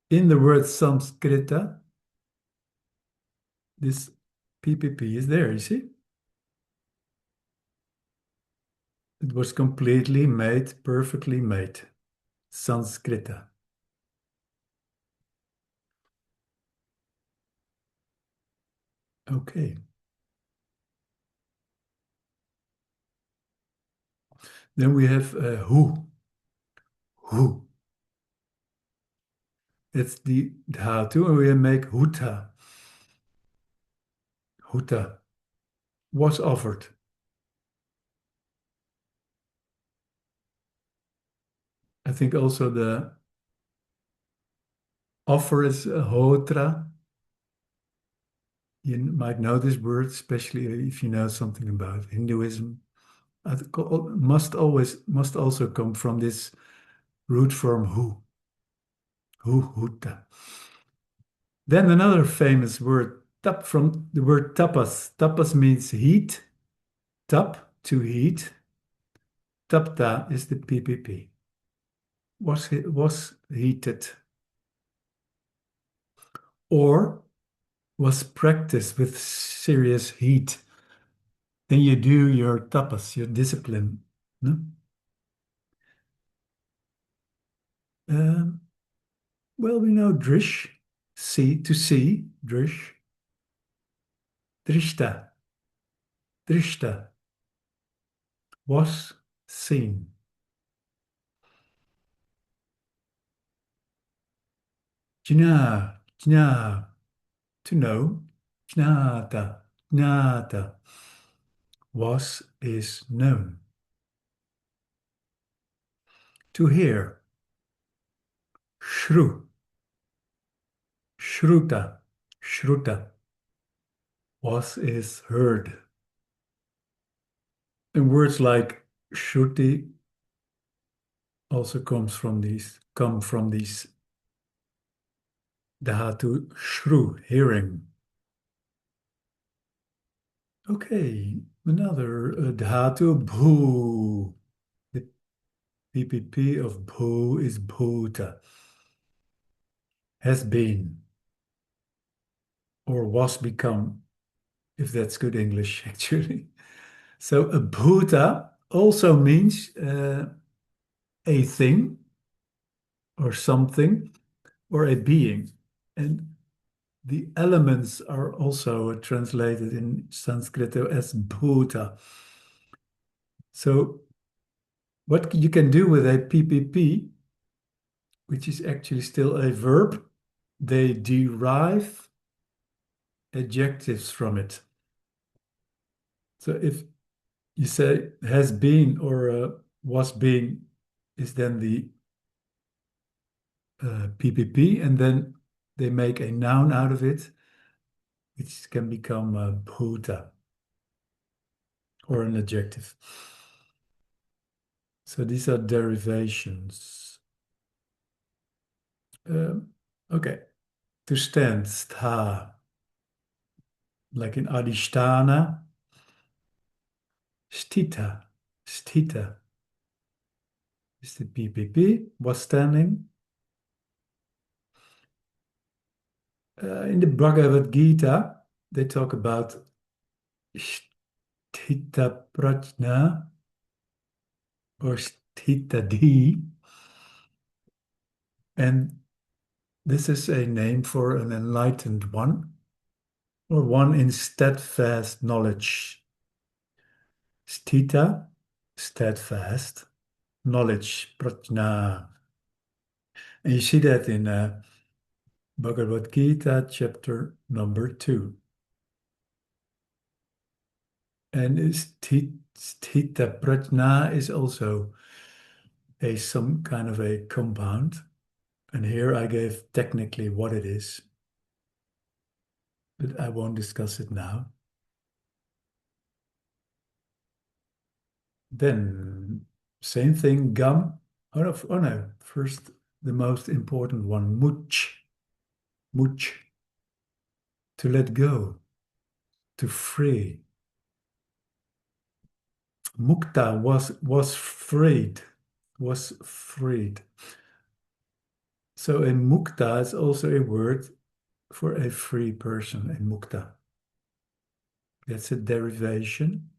[SPEAKER 1] in the word Sanskrita, this PPP is there, you see? It was completely made, perfectly made. Sanskrita. Okay. Then we have who. Who. It's the dhatu, and we make huta. Huta was offered. I think also the offer is hotra. You might know this word, especially if you know something about Hinduism. Must also come from this root form who. Huta. Then another famous word, tap, from the word tapas. Tapas means heat. Tap, to heat. Tapta is the PPP. Was heated. Or was practiced with serious heat. Then you do your tapas, your discipline. No? Um, well, we know drish, see, to see, drish. Drishta, drishta, was seen. Jna, jna, to know. Jnata, jnata, was, is known. To hear. Shru, shruta, shruta, was, is heard. And words like shruti also come from these dhatu shru, hearing. Okay, another dhatu, bhu. The PPP of bhu is bhuta. Has been or was become, if that's good English, actually. So a bhuta also means a thing or something or a being. And the elements are also translated in Sanskrit as bhuta. So what you can do with a PPP, which is actually still a verb, they derive adjectives from it. So if you say has been or was being is then the PPP, and then they make a noun out of it, which can become bhuta or an adjective. So these are derivations. Okay, to stand, stha, like in adhisthana, sthita, sthita is the PPP, was standing. In the Bhagavad Gita, they talk about sthita prajna or sthita di, and this is a name for an enlightened one or one in steadfast knowledge. Sthita, steadfast, knowledge, prajna. And you see that in Bhagavad Gita, chapter number 2. And sthita prajna is also some kind of a compound. And here I gave technically what it is, but I won't discuss it now. Then, same thing, gum. Oh no, first the most important one, much. Much. To let go, to free. Mukta was freed, was freed. So a mukta is also a word for a free person, a mukta. That's a derivation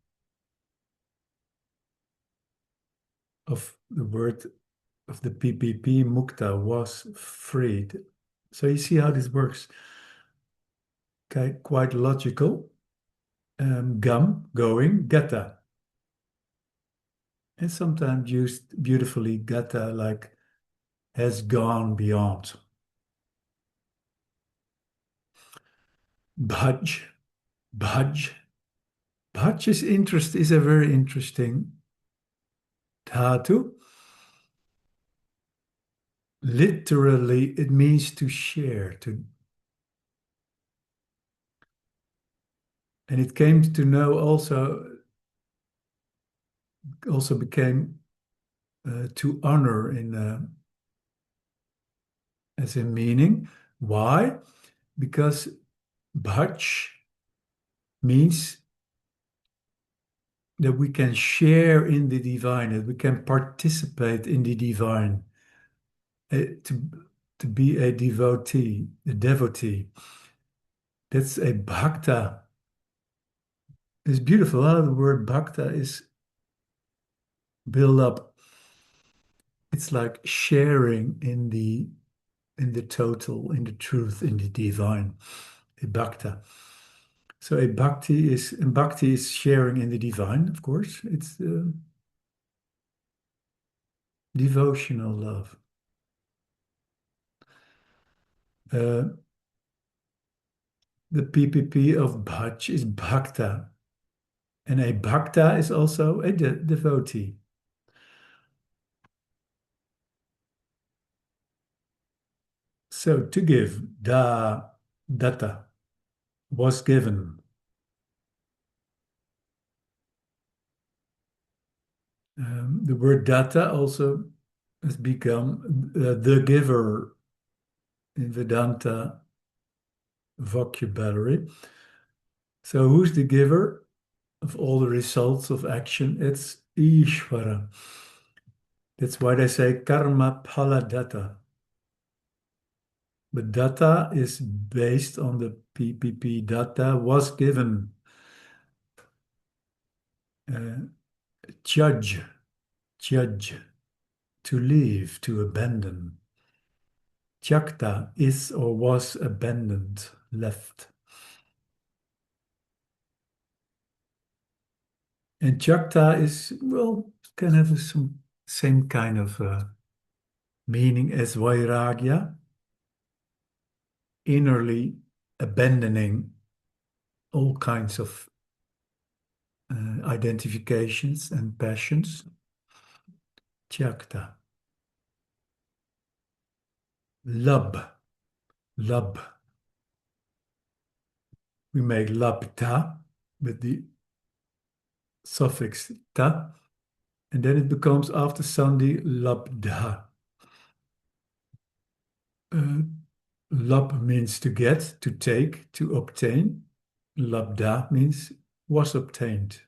[SPEAKER 1] of the word of the PPP, mukta, was freed. So you see how this works. Okay, quite logical. Gum, going, gata. And sometimes used beautifully, gata, like has gone beyond. Bhaj, bhaj. Bhaj is a very interesting dhatu. Literally, it means to share, and it came to know also became to honor in as a meaning. Why? Because bhaj means that we can share in the divine, that we can participate in the divine, to be a devotee, a devotee. That's a bhakta. It's beautiful. How the word bhakta is built up. It's like sharing in the total, in the truth, in the divine. A bhakta. So bhakti is sharing in the divine, of course. It's devotional love. Uh, the PPP of bhaj is bhakta, and a bhakta is also a devotee. So to give, datta, was given. The word datta also has become the giver in Vedanta vocabulary. So who's the giver? of all the results of action. It's Ishvara. That's why they say karma phala datta. But datta is based on the PPP. Datta was given. Uh, judge, judge, to leave, to abandon. Tyakta is or was abandoned, left. And Tyakta is, well, can have some same kind of meaning as Vairagya, innerly abandoning all kinds of identifications and passions. Tyakta. Lab, lab. We make labta with the suffix ta, and then it becomes after sandhi labdha. Lab means to get, to take, to obtain. Labdha means was obtained.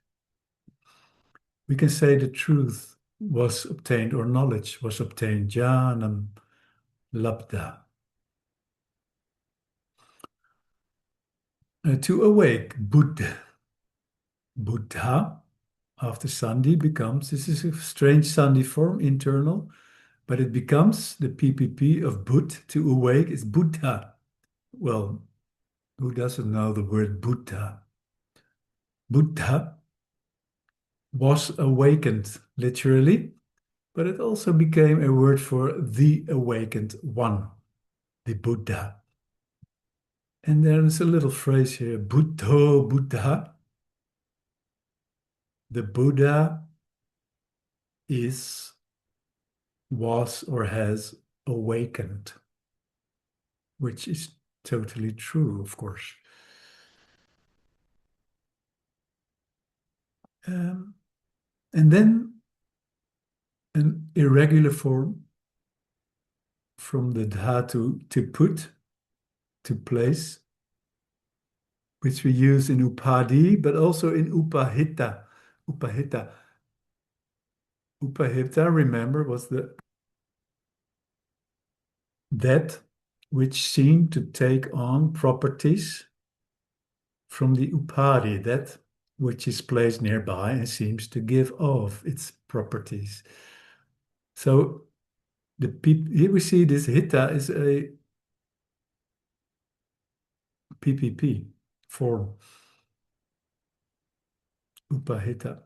[SPEAKER 1] We can say the truth was obtained or knowledge was obtained. Jnanam labdha. To awake, Buddha. Buddha, after sandhi becomes, this is a strange sandhi form, internal, but it becomes the PPP of Bud, to awake is Buddha. Well, who doesn't know the word Buddha? Buddha was awakened, literally, but it also became a word for the awakened one, the Buddha. And there's a little phrase here, Buddho Buddha. The Buddha is, was, or has awakened, which is totally true, of course. And then an irregular form from the dhatu to put, to place, which we use in upadhi, but also in upahita. Upahita. Upahita, remember, was that which seemed to take on properties from the upadhi, that which is placed nearby and seems to give off its properties. So here we see this hitta is a PPP form, upahita.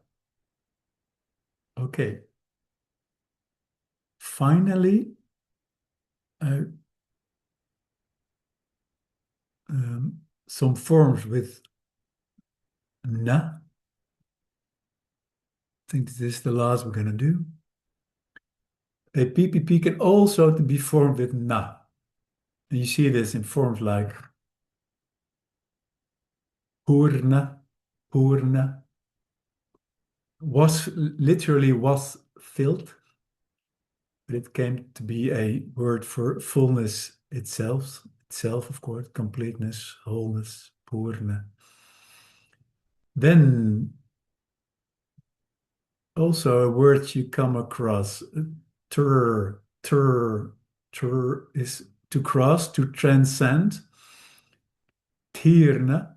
[SPEAKER 1] Okay. Finally, some forms with na. I think this is the last we're going to do. A PPP can also be formed with na. And you see this in forms like purna, purna. Was literally was filled, but it came to be a word for fullness itself, of course, completeness, wholeness, purna. Then also a word you come across, tur, is to cross, to transcend. Tirna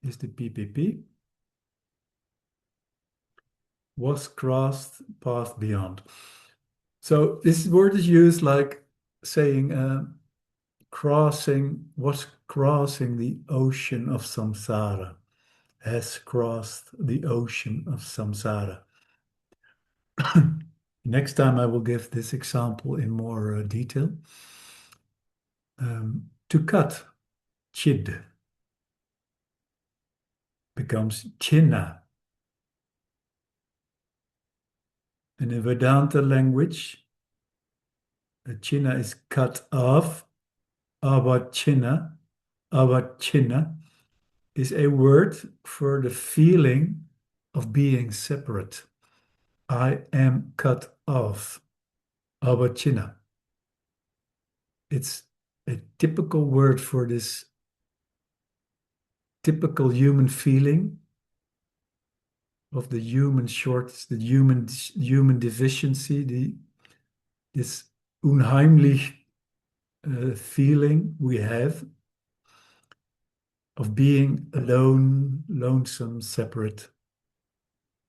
[SPEAKER 1] is the PPP. Was crossed, passed beyond. So this word is used like saying was crossing the ocean of samsara, has crossed the ocean of samsara. Next time I will give this example in more detail. To cut, chid, becomes chinna. In the Vedanta language, chinna is cut off. Avachinna is a word for the feeling of being separate. I am cut off. Avachinna. It's a typical word for this typical human feeling of the human shortness, the human deficiency, this unheimlich feeling we have of being alone, lonesome, separate,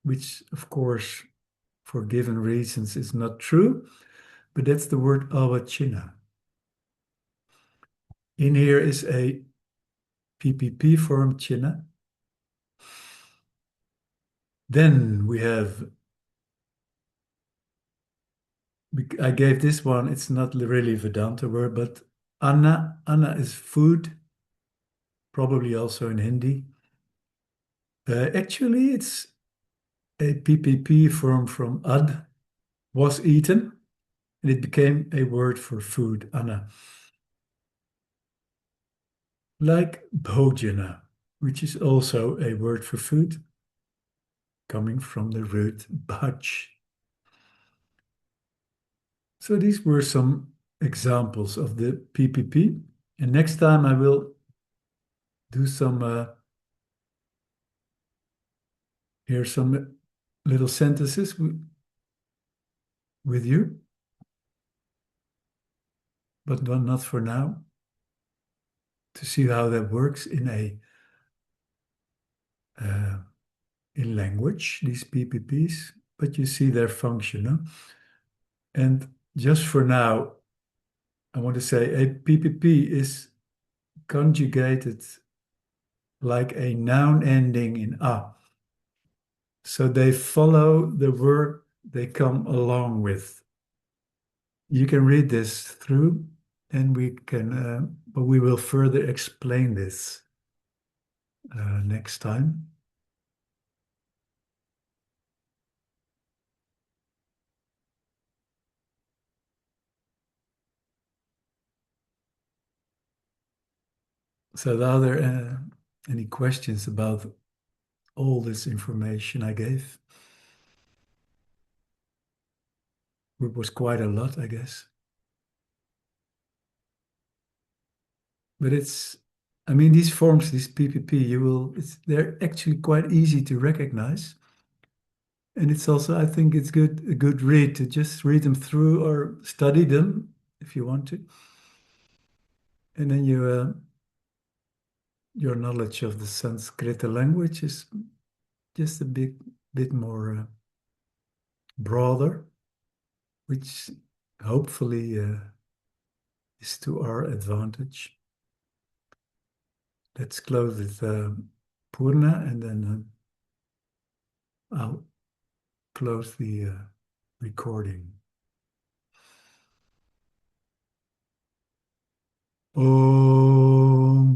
[SPEAKER 1] which, of course, for given reasons is not true, but that's the word avachina. In here is a PPP form china. Then we have, I gave this one, it's not really Vedanta word, but anna. Anna is food, probably also in Hindi. Actually, it's a PPP form from ad, was eaten, and it became a word for food, anna. Like bhojana, which is also a word for food, coming from the root bhaj. So these were some examples of the PPP. And next time I will do some, hear some little sentences with you, but not for now, to see how that works uh, in language, these PPPs, but you see their function. Huh? And just for now, I want to say a PPP is conjugated like a noun ending in a. So they follow the word they come along with. You can read this through and but we will further explain this next time. So are there any questions about all this information I gave? It was quite a lot, I guess. But I mean, these forms, these PPP, they're actually quite easy to recognize. And it's also, I think it's a good read to just read them through or study them if you want to. And then your knowledge of the Sanskrit language is just a bit more broader, which hopefully is to our advantage. Let's close with Purna, and then I'll close the recording. Om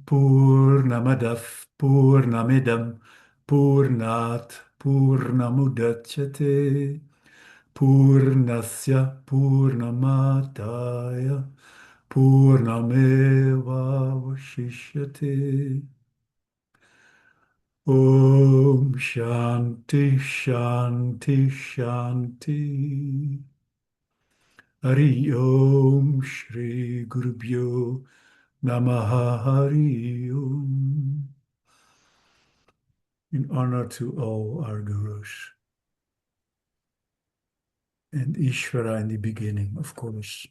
[SPEAKER 1] Purnamadav Purnamidam Purnat Purnamudachyate Purnasya Purnamataya Purnameva Vashishyate. Om Shanti Shanti Shanti. Hari Om Shri Gurubhyo Namaha Hari Om. In honor to all our gurus. And Ishvara in the beginning, of course.